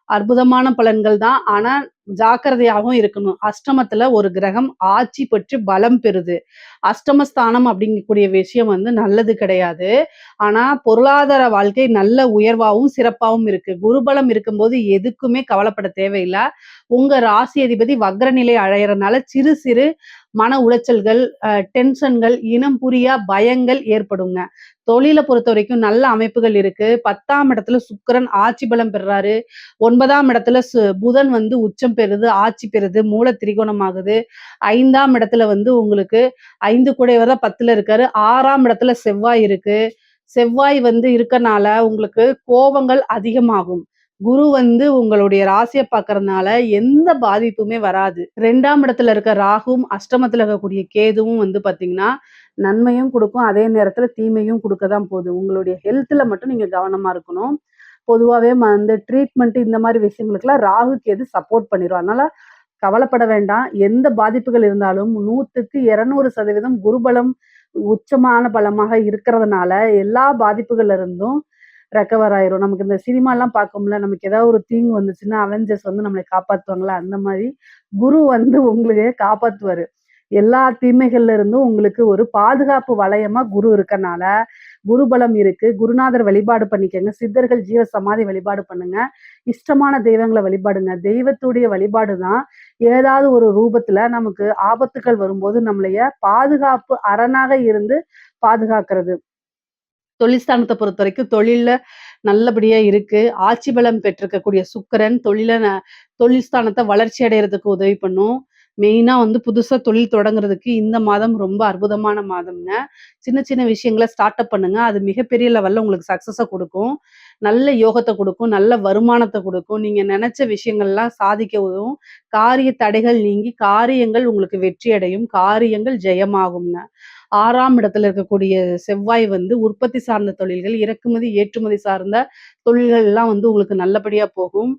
அற்புதமான பலன்கள் தான். ஆனா ஜாக்கிரதையாவும் இருக்கணும். அஷ்டமத்துல ஒரு கிரகம் ஆட்சி பெற்று பலம் பெறுது. அஷ்டமஸ்தானம் அப்படிங்கக்கூடிய விஷயம் வந்து நல்லது கிடையாது. ஆனா பொருளாதார வாழ்க்கை நல்ல உயர்வாவும், சிறப்பாவும் இருக்கு. குருபலம் இருக்கும்போது எதுக்குமே கவலைப்பட தேவையில்ல. உங்க ராசி அதிபதி வக்ர நிலை அடையறனால சிறு சிறு மன உளைச்சல்கள், டென்ஷன்கள், இனம் புரியா பயங்கள் ஏற்படுங்க. தொழில பொறுத்தவரைக்கும் நல்ல அமைப்புகள் இருக்கு. 10ஆம் இடத்துல சுக்கிரன் ஆட்சி பலம் பெறுறாரு. 9ஆம் இடத்துல புதன் வந்து உச்சம் பெறுது, ஆட்சி பெறுது, மூல திரிகோணம் ஆகுது. 5ஆம் இடத்துல வந்து உங்களுக்கு 5 கூடையவர் தான் 10ல இருக்காரு. 6ஆம் இடத்துல செவ்வாய் இருக்கு. செவ்வாய் வந்து இருக்கனால உங்களுக்கு கோபங்கள் அதிகமாகும். குரு வந்து உங்களுடைய ராசிய பார்க்கறதுனால எந்த பாதிப்புமே வராது. 2ஆம் இடத்துல இருக்க ராகுவும், அஷ்டமத்துல இருக்கக்கூடிய கேதுவும் வந்து பார்த்தீங்கன்னா, நன்மையும் குடுக்கும். அதே நேரத்துல தீமையும் குடுக்க தான் போகுது. உங்களுடைய ஹெல்த்ல மட்டும் நீங்க கவனமா இருக்கணும். பொதுவாவே இந்த ட்ரீட்மெண்ட் இந்த மாரி விஷயங்களுக்கெல்லாம் ராகு, கேது சப்போர்ட் பண்ணிரும். அதனால கவலைப்பட வேண்டாம். எந்த பாதிப்புகள் இருந்தாலும் 100க்கு 200% குருபலம் உச்சமான பலமாக இருக்கிறதுனால, எல்லா பாதிப்புகள்ல இருந்தும் ரெக்கவர் ஆயிரும். நமக்கு இந்த சினிமாலாம் பார்க்கும்ல, நமக்கு ஏதாவது ஒரு தீங்கு வந்துச்சுன்னா, அவெஞ்சர்ஸ் வந்து நம்மள காப்பாத்துவாங்கல்ல, அந்த மாரி குரு வந்து உங்களையே காப்பாத்துவாரு. எல்லா தீமைகள்ல இருந்தும் உங்களுக்கு ஒரு பாதுகாப்பு வளையமா குரு இருக்கனால, குருபலம் இருக்கு. குருநாதர் வழிபாடு பண்ணிக்கங்க. சித்தர்கள் ஜீவ சமாதி வழிபாடு பண்ணுங்க. இஷ்டமான தெய்வங்கள வழிபாடுங்க. தெய்வத்துடைய வழிபாடு தான் ஏதாவது ஒரு ரூபத்துல நமக்கு ஆபத்துக்கள் வரும்போது நம்மளைய பாதுகாப்பு அரணாக இருந்து பாதுகாக்கிறது. தொழில் ஸ்தானத்த பொறுத்தவரைக்கும் தொழில்ல நல்லபடியா இருக்கு. ஆட்சி பலம் பெற்றிருக்கக்கூடிய சுக்கிரன் தொழில் ஸ்தானத்த வளர்ச்சி அடையறதுக்கு உதவி பண்ணும். மெயினா வந்து புதுசா தொழில் தொடங்குறதுக்கு இந்த மாதம் ரொம்ப அற்புதமான மாதம்ங்க. சின்ன சின்ன விஷயங்கள ஸ்டார்ட் அப் பண்ணுங்க. அது மிகப்பெரிய லெவல்ல உங்களுக்கு சக்சஸ குடுக்கும். நல்ல யோகத்த குடுக்கும். நல்ல வருமானத்த குடுக்கும். நீங்க நெனச்ச விஷயங்கள்லாம் சாதிக்க உதவும். காரிய தடைகள் நீங்கி காரியங்கள் உங்களுக்கு வெற்றி அடையும். காரியங்கள் ஜெயமாகும்ங்க. 6ஆம் இடத்துல இருக்கக்கூடிய செவ்வாய் வந்து உற்பத்தி சார்ந்த தொழில்கள், இறக்குமதி, ஏற்றுமதி சார்ந்த தொழில்கள்லாம் வந்து உங்களுக்கு நல்லபடியா போகும்.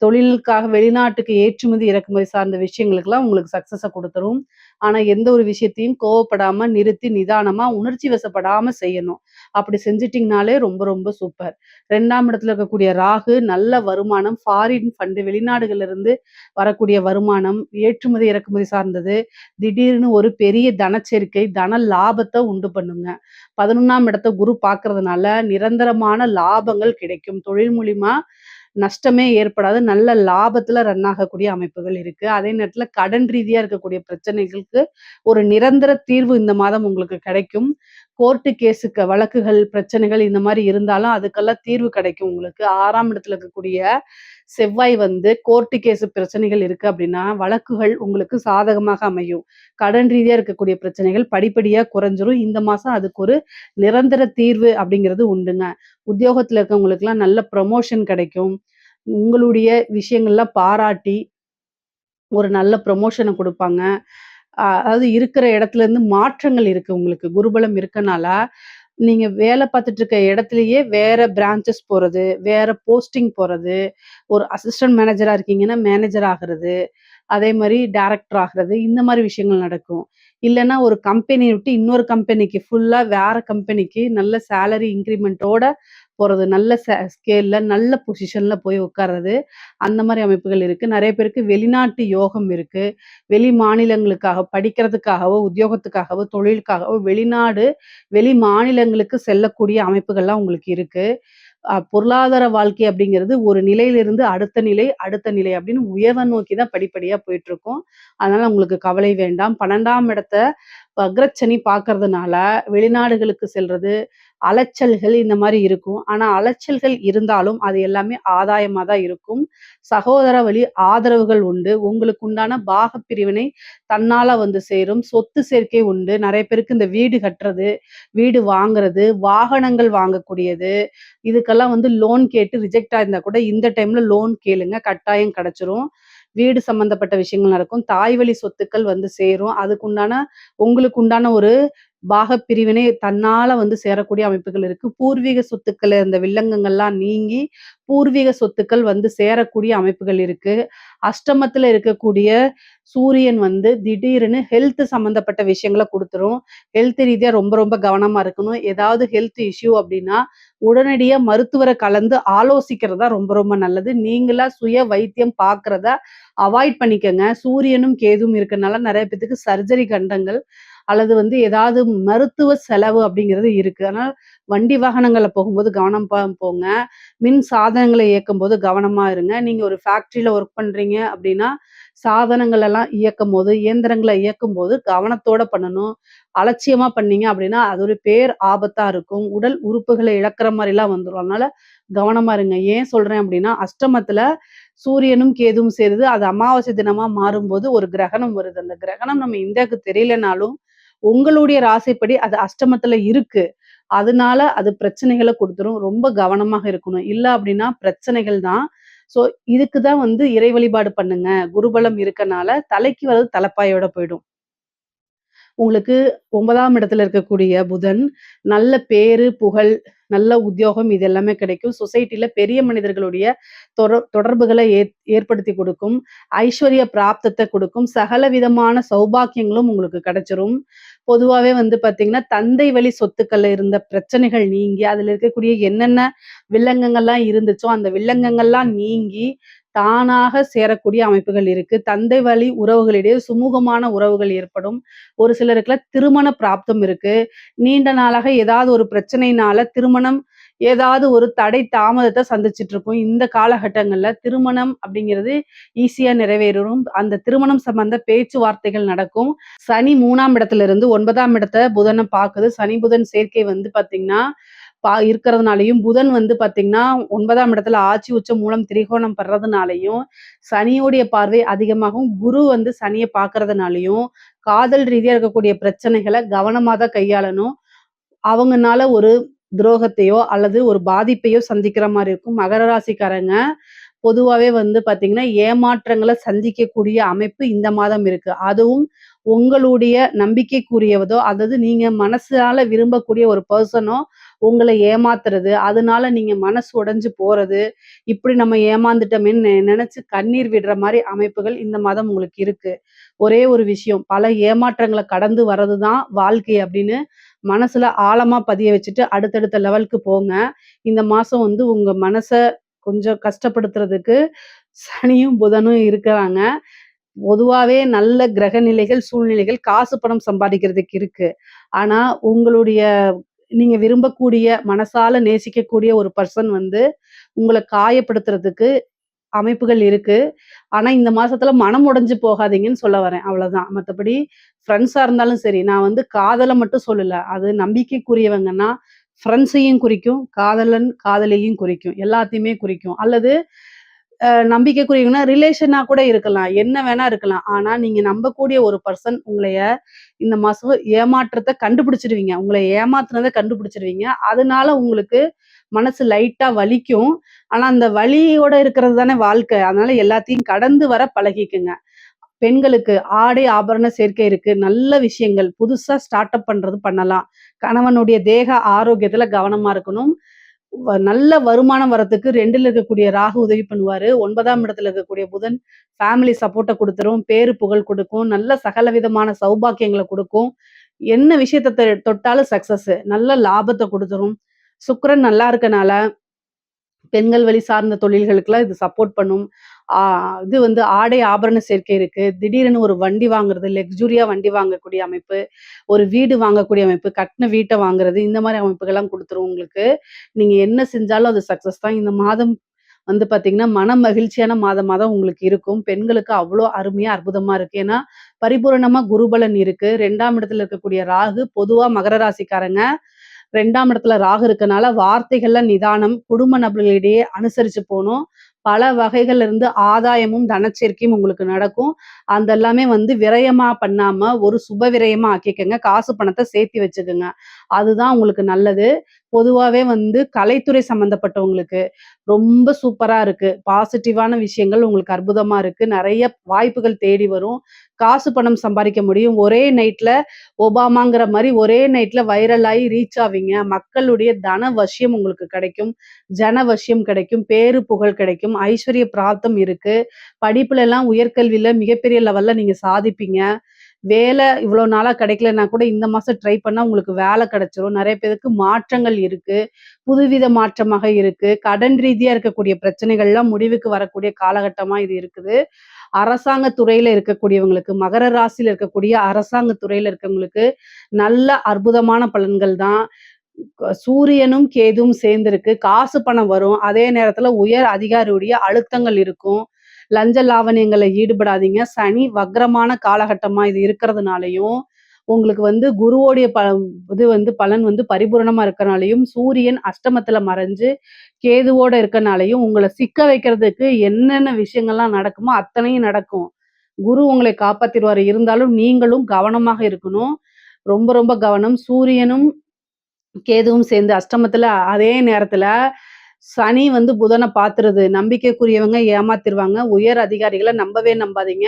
தொழிலுக்காக வெளிநாட்டுக்கு ஏற்றுமதி, இறக்குமதி சார்ந்த விஷயங்களுக்கெல்லாம் உங்களுக்கு சக்சஸ குடுத்துரும். ஆனா, எந்த ஒரு விஷயத்தையும் கோவப்படாம, நிறுத்தி, நிதானமா, உணர்ச்சி வசப்படாம செய்யணும். அப்படி செஞ்சுட்டீங்கனாலே ரொம்ப ரொம்ப சூப்பர். 2ஆம் இடத்துல இருக்கக்கூடிய ராகு நல்ல வருமானம், ஃபாரின் ஃபண்ட் வெளிநாடுகள்ல இருந்து வரக்கூடிய வருமானம், ஏற்றுமதி, இறக்குமதி சார்ந்தது, திடீர்னு ஒரு பெரிய தனச்சேர்க்கை, தன லாபத்த உண்டு பண்ணுங்க. 11ஆம் இடத்த குரு பார்க்கறதுனால நிரந்தரமான லாபங்கள் கிடைக்கும். தொழில் மூலியமா நஷ்டமே ஏற்படாது. நல்ல லாபத்துல ரன் ஆகக்கூடிய அமைப்புகள் இருக்கு. அதே நேரத்துல கடன் ரீதியா இருக்கக்கூடிய பிரச்சனைகளுக்கு ஒரு நிரந்தர தீர்வு இந்த மாதம் உங்களுக்கு கிடைக்கும். கோர்ட்டு கேஸுக்கு வழக்குகள், பிரச்சனைகள் இந்த மாரி இருந்தாலும் அதுக்கெல்லாம் தீர்வு கிடைக்கும் உங்களுக்கு. 6ஆம் இடத்துல இருக்கக்கூடிய செவ்வாய் வந்து கோர்ட்டு கேஸ் பிரச்சனைகள் இருக்கு அப்படின்னா, வழக்குகள் உங்களுக்கு சாதகமாக அமையும். கடன் ரீதியா இருக்கக்கூடிய பிரச்சனைகள் படிப்படியா குறைஞ்சிரும். இந்த மாசம் அதுக்கு ஒரு நிரந்தர தீர்வு அப்படிங்கிறது உண்டுங்க. உத்தியோகத்துல இருக்கவங்களுக்கெல்லாம் நல்ல ப்ரமோஷன் கிடைக்கும். உங்களுடைய விஷயங்கள்லாம் பாராட்டி ஒரு நல்ல ப்ரமோஷன குடுப்பாங்க. அதாவது இருக்கிற இடத்துல இருந்து மாற்றங்கள் இருக்கு உங்களுக்கு. குருபலம் இருக்கனால, நீங்க வேலை பார்த்துட்டு இருக்க இடத்திலேயே வேற பிரான்ச்சஸ் போறது, வேற போஸ்டிங் போறது, ஒரு அசிஸ்டன்ட் மேனேஜரா இருக்கீங்கன்னா, மேனேஜர் ஆகுறது, அதே மாரி டைரக்டர் ஆகுறது, இந்த மாரி விஷயங்கள் நடக்கும். இல்லன்னா ஒரு கம்பெனிய விட்டு இன்னொரு கம்பெனிக்கு ஃபுல்லா வேற கம்பெனிக்கு நல்ல சேலரி இன்கிரிமென்ட்டோட போறது. நல்ல ஸ்கேல்ல, நல்ல பொசிஷன்ல போய் உட்கார்றது. அந்த மாரி அமைப்புகள் இருக்கு. நெறைய பேருக்கு வெளிநாட்டு யோகம் இருக்கு. வெளி மாநிலங்களுக்காக படிக்கிறதுக்காகவோ, உத்தியோகத்துக்காகவோ, தொழிலுக்காகவோ வெளிநாடு, வெளி மாநிலங்களுக்கு செல்லக்கூடிய அமைப்புகள்லாம் உங்களுக்கு இருக்கு. பொருளாதார வாழ்க்கை அப்படிங்கிறது ஒரு நிலையிலிருந்து அடுத்த நிலை, அடுத்த நிலை அப்படின்னு உயர்வை நோக்கி தான் படிப்படியா போயிட்டுருக்கும். அதனால உங்களுக்கு கவலை வேண்டாம். 12ஆம் இடத்த வக்ரச்சனி பார்க்கறதுனால வெளிநாடுகளுக்கு செல்றது, அலைச்சல்கள் இந்த மாரி இருக்கும். ஆனா அலைச்சல்கள் இருந்தாலும் அது எல்லாமே ஆதாயமா தான் இருக்கும். சகோதர வழி ஆதரவுகள் உண்டு. உங்களுக்கு உண்டான பாகப் பிரிவினை தன்னால வந்து சேரும். சொத்து சேர்க்கை உண்டு. நெறைய பேருக்கு இந்த வீடு கட்டுறது, வீடு வாங்குறது, வாகனங்கள் வாங்கக்கூடியது, இதுக்கெல்லாம் வந்து லோன் கேட்டு ரிஜெக்ட் ஆயிருந்தா கூட இந்த டைம்ல லோன் கேளுங்க. கட்டாயம் கிடைச்சிரும். வீடு சம்மந்தப்பட்ட விஷயங்கள் நடக்கும். தாய் வழி சொத்துக்கள் வந்து சேரும். உங்களுக்கு உண்டான ஒரு பாகப் பிரிவினை தன்னால வந்து சேரக்கூடிய அமைப்புகள் இருக்கு. பூர்வீக சொத்துக்கள் இந்த வில்லங்கங்கள்லாம் நீங்கி, பூர்வீக சொத்துக்கள் வந்து சேரக்கூடிய அமைப்புகள் இருக்கு. அஷ்டமத்துல இருக்கக்கூடிய சூரியன் வந்து திடீர்னு ஹெல்த் சம்மந்தப்பட்ட விஷயங்கள குடுத்துரும். ஹெல்த் ரீதியா ரொம்ப ரொம்ப கவனமா இருக்கணும். ஏதாவது ஹெல்த் இஷ்யூ அப்டின்னா, உடனடியா மருத்துவர கலந்து ஆலோசிக்கிறது தான் ரொம்ப ரொம்ப நல்லது. நீங்களா சுய வைத்தியம் பார்க்கிறத அவாய்ட் பண்ணிக்கங்க. சூரியனும், கேதுவும் இருக்கனால நெறைய பேத்துக்கு சர்ஜரி கண்டங்கள் அல்லது வந்து ஏதாவது மருத்துவ செலவு அப்படிங்கிறது இருக்கு. அதனால வண்டி வாகனங்கள்ல போகும்போது கவனமா போங்க. மின் சாதனங்கள இயக்கும்போது கவனமா இருங்க. நீங்க ஒரு ஃபேக்டரியில ஒர்க் பண்றீங்க அப்படின்னா, சாதனங்கள் எல்லாம் இயக்கும்போது, இயந்திரங்கள இயக்கும்போது கவனத்தோட பண்ணணும். அலட்சியமா பண்ணீங்க அப்படின்னா, அது ஒரு ஆபத்தா இருக்கும். உடல் உறுப்புகள இழக்கிற மாரிலாம் வந்துரும். அதனால கவனமா இருங்க. ஏன் சொல்றேன் அப்படின்னா, அஷ்டமத்துல சூரியனும், கேதுவும் சேருது. அது அமாவாசை தினமா மாறும்போது ஒரு கிரகணம் வருது. அந்த கிரகணம் நம்ம இந்தியாவுக்கு தெரியலனாலும், உங்களுடைய ராசிப்படி அது அஷ்டமத்துல இருக்கு. அதனால அது பிரச்சனைகள குடுத்துரும். ரொம்ப கவனமாக இருக்கணும். இல்ல அப்டின்னா பிரச்சனைகள் தான். ஸோ இதுக்கு தான் வந்து இறை வழிபாடு பண்ணுங்க. குருபலம் இருக்கனால தலைக்கு வர்றது தலைப்பாயோட போயிடும். உங்களுக்கு 9ஆம் இடத்துல இருக்கக்கூடிய புதன், நல்ல பேரு, புகழ், நல்ல உத்தியோகம் இது எல்லாமே கிடைக்கும். சொசைட்டில பெரிய மனிதர்களுடைய தொடர்புகள ஏற்படுத்தி கொடுக்கும். ஐஸ்வர்ய பிராப்தத்த கொடுக்கும். சகல விதமான சௌபாக்கியங்களும் உங்களுக்கு கிடைச்சிரும். பொதுவாவே வந்து பார்த்தீங்கன்னா, தந்தை வழி சொத்துக்கள்ல இருந்த பிரச்சனைகள் நீங்கி, அதுல இருக்கக்கூடிய என்னென்ன வில்லங்கங்கள்லாம் இருந்துச்சோ, அந்த வில்லங்கங்கள்லாம் நீங்கி, தானாக சேரக்கூடிய அமைப்புகள் இருக்கு. தந்தை வழி உறவுகளிடையே சுமூகமான உறவுகள் ஏற்படும். ஒரு சிலருக்குலாம் திருமண பிராப்தம் இருக்கு. நீண்ட நாளாக ஏதாவது ஒரு பிரச்சனையினால திருமணம் ஏதாவது ஒரு தடை தாமதத்த சந்திச்சுட்டு இருக்கும். இந்த காலகட்டங்கள்ல திருமணம் அப்படிங்கிறது ஈஸியா நிறைவேறும். அந்த திருமணம் சம்பந்த பேச்சுவார்த்தைகள் நடக்கும். சனி 3ஆம் இடத்துல இருந்து 9ஆம் இடத்த புதன பாக்குது. சனி, புதன் சேர்க்கை வந்து பாத்தீங்கன்னா, இருக்கிறதுனாலயும், புதன் வந்து பாத்தீங்கன்னா 9ஆம் இடத்துல ஆட்சி உச்சம் மூலம் திரிகோணம் பெறதுனாலயும், சனியுடைய பார்வை அதிகமாகும். குரு வந்து சனிய பாக்குறதுனாலயும், காதல் ரீதியா இருக்கக்கூடிய பிரச்சனைகள கவனமா தான் கையாளணும். அவங்கனால ஒரு துரோகத்தையோ, அல்லது ஒரு பாதிப்பையோ சந்திக்கிற மாரி இருக்கும். மகர ராசிக்காரங்க பொதுவாவே வந்து பார்த்தீங்கன்னா, ஏமாற்றங்கள சந்திக்கக்கூடிய அமைப்பு இந்த மாதம் இருக்கு. அதுவும் உங்களுடைய நம்பிக்கைக்குரியவதோ, அதாவது நீங்க மனசால விரும்பக்கூடிய ஒரு பெர்சனோ உங்கள ஏமாத்துறது, அதனால நீங்க மனசு உடைஞ்சு போறது, இப்படி நம்ம ஏமாந்துட்டோமேன்னு நெனச்சு கண்ணீர் விடுற மாரி அமைப்புகள் இந்த மாதம் உங்களுக்கு இருக்கு. ஒரே ஒரு விஷயம், பல ஏமாற்றங்கள கடந்து வர்றது தான் வாழ்க்கை அப்படின்னு மனசுல ஆழமா பதிய வச்சுட்டு அடுத்தடுத்த லெவலுக்கு போங்க. இந்த மாசம் வந்து உங்க மனச கொஞ்சம் கஷ்டப்படுத்துறதுக்கு சனியும், புதனும் இருக்கிறாங்க. பொதுவாவே நல்ல கிரக நிலைகள், சூழ்நிலைகள் காசு, பணம் சம்பாதிக்கிறதுக்கு இருக்கு. ஆனா, உங்களுடைய நீங்க விரும்பக்கூடிய, மனசால நேசிக்கக்கூடிய ஒரு பெர்சன் வந்து உங்கள காயப்படுத்துறதுக்கு அமைப்புகள் இருக்கு. ஆனா, இந்த மாசத்துல மனம் உடைஞ்சு போகாதீங்கன்னு சொல்ல வரேன். அவ்வளவுதான். மத்தபடி ஃப்ரெண்ட்ஸா இருந்தாலும் சரி, நான் வந்து காதல மட்டும் சொல்லல. அது நம்பிக்கைக்குரியவங்கன்னா, ஃப்ரெண்ட்ஸையும் குறிக்கும், காதலன், காதலியையும் குறிக்கும். எல்லாத்தையுமே குறிக்கும். அல்லது நம்பிக்கைக்குரியவங்கன்னா ரிலேஷனா கூட இருக்கலாம். என்ன வேணா இருக்கலாம். ஆனா, நீங்க நம்பக்கூடிய ஒரு பெர்சன் உங்களைய இந்த மாசம் ஏமாற்றத்த கண்டுபிடிச்சுருவீங்க. உங்கள ஏமாத்துனத கண்டுபிடிச்சுருவீங்க. அதனால உங்களுக்கு மனசு லைட்டா வலிக்கும். ஆனா, அந்த வலியோட இருக்கிறது தானே வாழ்க்கை. அதனால எல்லாத்தையும் கடந்து வர பழகிக்குங்க. பெண்களுக்கு ஆடை, ஆபரண சேர்க்கை இருக்கு. நல்ல விஷயங்கள். புதுசா ஸ்டார்ட் அப் பண்றது பண்ணலாம். கணவனுடைய தேக ஆரோக்கியத்துல கவனமா இருக்கணும். நல்ல வருமானம் வரதுக்கு 2ல இருக்கக்கூடிய ராகு உதவி பண்ணுவாரு. 9ஆம் இடத்துல இருக்கக்கூடிய புதன் ஃபேமிலி சப்போர்ட்ட குடுத்துரும். பேரு, புகழ் குடுக்கும். நல்ல சகல விதமான சௌபாக்கியங்கள குடுக்கும். என்ன விஷயத்த தொட்டாலும் சக்சஸ். நல்ல லாபத்த குடுத்துரும். சுக்கிரன் நல்லா இருக்கனால பெண்கள் வழி சார்ந்த தொழில்களுக்கெல்லாம் இது சப்போர்ட் பண்ணும். ஆ இது வந்து ஆடை ஆபரண சேர்க்கை இருக்கு. திடீரென ஒரு வண்டி வாங்குறது, லக்ஸூரியா வண்டி வாங்கக்கூடிய அமைப்பு, ஒரு வீடு வாங்கக்கூடிய அமைப்பு, கட்டுன வீட்ட வாங்குறது, இந்த மாரி அமைப்புகள்லாம் குடுத்துரும் உங்களுக்கு. நீங்க என்ன செஞ்சாலும் அது சக்சஸ் தான். இந்த மாதம் வந்து பார்த்தீங்கன்னா, மன மகிழ்ச்சியான மாதமா தான் உங்களுக்கு இருக்கும். பெண்களுக்கு அவ்ளோ அருமையா, அற்புதமா இருக்கு. ஏன்னா, பரிபூரணமா குருபலன் இருக்கு. 2ஆம் இடத்துல இருக்கக்கூடிய ராகு பொதுவா மகர ராசிக்காரங்க 2ஆம் இடத்துல ராகு இருக்கனால வார்த்தைகள்ல நிதானம், குடும்ப நபர்களிடையே அனுசரிச்சு போணும். பல வகைகள்ல இருந்து ஆதாயமும், தனச்சேர்க்கையும் உங்களுக்கு நடக்கும். அந்த எல்லாமே வந்து விரயமா பண்ணாம, ஒரு சுப விரயமா ஆக்கிக்கங்க. காசு பணத்த சேர்த்தி வச்சுக்கங்க. அதுதான் உங்களுக்கு நல்லது. பொதுவாவே வந்து கலைத்துறை சம்மந்தப்பட்டவங்களுக்கு ரொம்ப சூப்பரா இருக்கு. பாசிட்டிவான விஷயங்கள் உங்களுக்கு அற்புதமா இருக்கு. நெறைய வாய்ப்புகள் தேடி வரும். காசு பணம் சம்பாரிக்க முடியும். ஒரே நைட்ல ஒபாமாங்கிற மாரி ஒரே நைட்ல வைரல் ஆயி ரீச் ஆவீங்க. மக்களுடைய தன வசியம் உங்களுக்கு கிடைக்கும். ஜன வசியம் கிடைக்கும். பேரு புகழ் கிடைக்கும். ஐஸ்வர்ய பிராப்தம் இருக்கு. படிப்புலலாம் உயர்கல்வியில மிகப்பெரிய லெவல்ல நீங்க சாதிப்பீங்க. வேலை இவ்வளோ நாளா கிடைக்கலன்னா கூட இந்த மாசம் ட்ரை பண்ணா உங்களுக்கு வேலை கிடைச்சிரும். நெறைய பேருக்கு மாற்றங்கள் இருக்கு. புதுவித மாற்றமாக இருக்கு. கடன் ரீதியா இருக்கக்கூடிய பிரச்சனைகள்லாம் முடிவுக்கு வரக்கூடிய காலகட்டமா இது இருக்குது. அரசாங்க துறையில இருக்கக்கூடியவங்களுக்கு, மகர ராசியில இருக்கக்கூடிய அரசாங்க துறையில இருக்கவங்களுக்கு நல்ல அற்புதமான பலன்கள் தான். சூரியனும், கேதுவும் சேர்ந்திருக்கு. காசு பணம் வரும். அதே நேரத்துல உயர் அதிகாரியுடைய அழுத்தங்கள் இருக்கும். லஞ்ச லாவணியங்கள்ல ஈடுபடாதீங்க. சனி வக்ரமான காலகட்டமா இது இருக்கிறதுனாலயும், உங்களுக்கு வந்து குருவோடைய இது வந்து பலன் வந்து பரிபூரணமா இருக்கனாலயும், சூரியன் அஷ்டமத்துல மறைஞ்சு கேதுவோட இருக்கனாலயும், உங்கள சிக்க வைக்கிறதுக்கு என்னென்ன விஷயங்கள்லாம் நடக்குமோ அத்தனையும் நடக்கும். குரு உங்களை காப்பாத்திருவாரு. இருந்தாலும் நீங்களும் கவனமாக இருக்கணும். ரொம்ப ரொம்ப கவனம். சூரியனும் கேதுவும் சேர்ந்து அஷ்டமத்துல அதே நேரத்துல சனி வந்து புதன பாத்துருது. நம்பிக்கைக்குரியவங்க ஏமாத்திருவாங்க. உயர் அதிகாரிகள நம்பவே நம்பாதீங்க.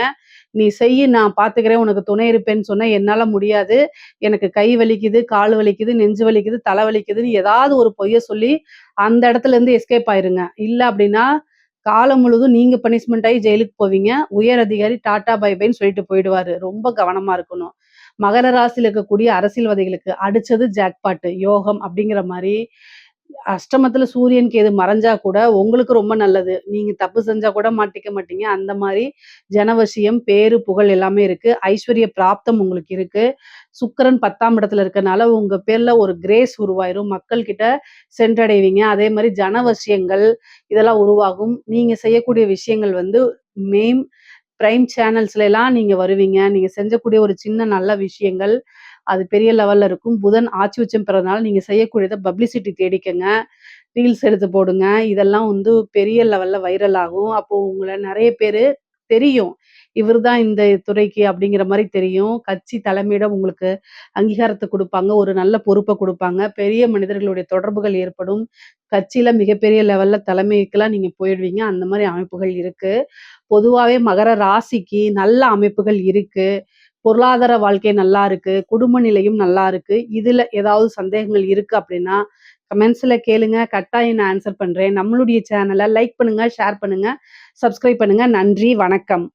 "நீ செய்யி நான் பாத்துக்கிறேன். உனக்கு துணை இருப்பேன்னு" சொன்னா, "என்னால முடியாது. எனக்கு கை வலிக்குது, கால் வலிக்குது, நெஞ்சு வலிக்குது, தலை வலிக்குதுன்னு" ஏதாவது ஒரு பொய்ய சொல்லி அந்த இடத்துல இருந்து எஸ்கேப் ஆயிருங்க. இல்ல அப்டின்னா, காலம் முழுதும் நீங்க பனிஷ்மென்ட் ஆயி ஜெயிலுக்கு போவீங்க. உயர் அதிகாரி டாட்டா பை பைன்னு சொல்லிட்டு போயிடுவாரு. ரொம்ப கவனமா இருக்கணும். மகர ராசியில இருக்கக்கூடிய அரசியல்வாதிகளுக்கு அடிச்சது ஜாக்பாட்டு யோகம் அப்படிங்கிற மாரி அஷ்டமத்துல சூரியன் கேது மறைஞ்சா கூட உங்களுக்கு ரொம்ப நல்லது. நீங்க தப்பு செஞ்சா கூட மாட்டிக்க மாட்டீங்க. அந்த மாரி ஜனவசியம், பேரு, புகழ் எல்லாமே இருக்கு. ஐஸ்வர்ய பிராப்தம் உங்களுக்கு இருக்கு. சுக்கிரன் 10ஆம் இடத்துல இருக்கனால உங்க பேர்ல ஒரு கிரேஸ் உருவாயிரும். மக்கள் கிட்ட சென்றடைவீங்க. அதே மாரி ஜனவசியங்கள் இதெல்லாம் உருவாகும். நீங்க செய்யக்கூடிய விஷயங்கள் வந்து மெயின் பிரைம் சேனல்ஸ்லலாம் நீங்க வருவீங்க. நீங்க செஞ்சக்கூடிய ஒரு சின்ன நல்ல விஷயங்கள், அது பெரிய லெவல்ல இருக்கும். புதன் ஆட்சி உச்சம் பெறதுனால நீங்க செய்யக்கூடியத பப்ளிசிட்டி தேடிக்கங்க. ரீல்ஸ் எடுத்து போடுங்க. இதெல்லாம் வந்து பெரிய லெவல்ல வைரல் ஆகும். அப்போ உங்கள நெறைய பேரு தெரியும். இவரு தான் இந்த துறைக்கு அப்படிங்கிற மாரி தெரியும். கட்சி தலைமையிடம் உங்களுக்கு அங்கீகாரத்த குடுப்பாங்க. ஒரு நல்ல பொறுப்ப குடுப்பாங்க. பெரிய மனிதர்களுடைய தொடர்புகள் ஏற்படும். கட்சியில மிகப்பெரிய லெவல்ல தலைமைக்கெல்லாம் நீங்க போயிடுவீங்க. அந்த மாரி அமைப்புகள் இருக்கு. பொதுவாவே மகர ராசிக்கு நல்ல அமைப்புகள் இருக்கு. பொருளாதார வாழ்க்கை நல்லா இருக்கு. குடும்ப நிலையும் நல்லா இருக்கு. இதுல ஏதாவது சந்தேகங்கள் இருக்கு அப்படின்னா, கமெண்ட்ஸ்ல கேளுங்க. கட்டாயம் நான் ஆன்சர் பண்றேன். நம்மளுடைய சேனல லைக் பண்ணுங்க, ஷேர் பண்ணுங்க, சப்ஸ்கிரைப் பண்ணுங்க. நன்றி, வணக்கம்.